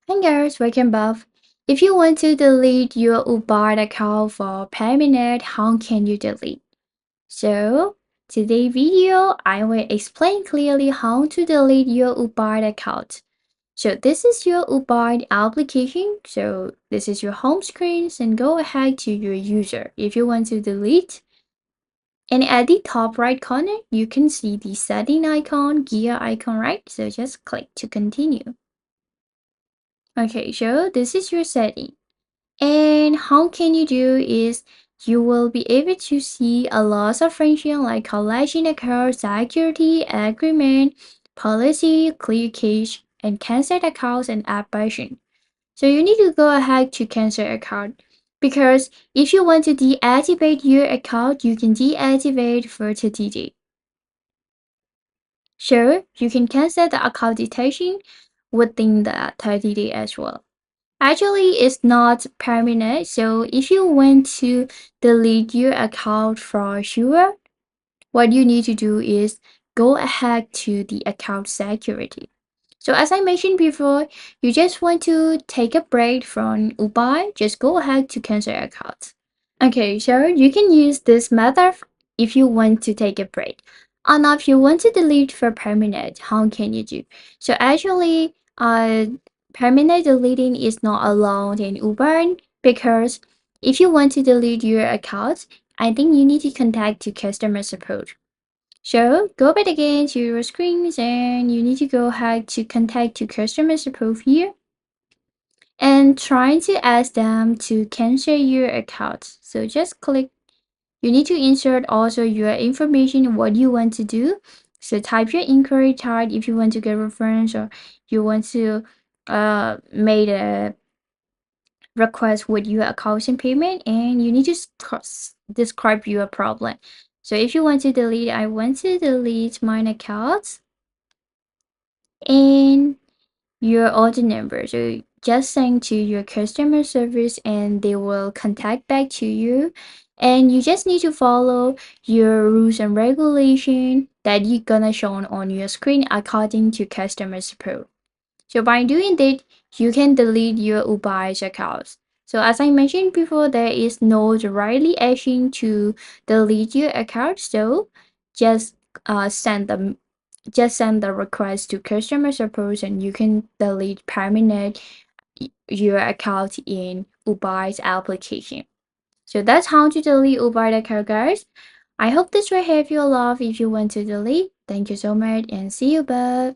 Hi guys, welcome back. If you want to delete your Uber account for permanent, how can you delete? So, today's video, I will explain clearly how to delete your Uber account. So this is your Uber application. So this is your home screen and go ahead to your user. If you want to delete, and at the top right corner, you can see the setting icon, gear icon, right? So just click to continue. Okay, so this is your setting. And how can you do is you will be able to see a lot of function like collection account, security, agreement, policy, clear cache, and cancel accounts and app version. So you need to go ahead to cancel account because if you want to deactivate your account, you can deactivate for 30 days. Sure, you can cancel the account detection within the 30 days as well. Actually, it's not permanent, so if you want to delete your account for sure, what you need to do is go ahead to the account security. So as I mentioned before, you just want to take a break from Uber, just go ahead to cancel your account. Okay, so you can use this method if you want to take a break. And if you want to delete for permanent, how can you do? So actually, permanent deleting is not allowed in Uber because if you want to delete your account, I think you need to contact to customer support. So go back again to your screens and you need to go ahead to contact to customer support here and trying to ask them to cancel your account. So just click. You need to insert also your information, what you want to do. So type your inquiry type if you want to get reference or you want to make a request with your account and payment, and you need to describe your problem. So if you want to delete, I want to delete my account and your order number. So just send to your customer service and they will contact back to you. And you just need to follow your rules and regulation that you're gonna show on your screen according to customer support. So by doing that, you can delete your Uber's accounts. So as I mentioned before, there is no directly action to delete your account. So just send them just send the request to customer support and you can delete permanent your account in Uber's application. So that's how to delete Uber account, guys. I hope this will help you a lot if you want to delete. Thank you so much and see you back.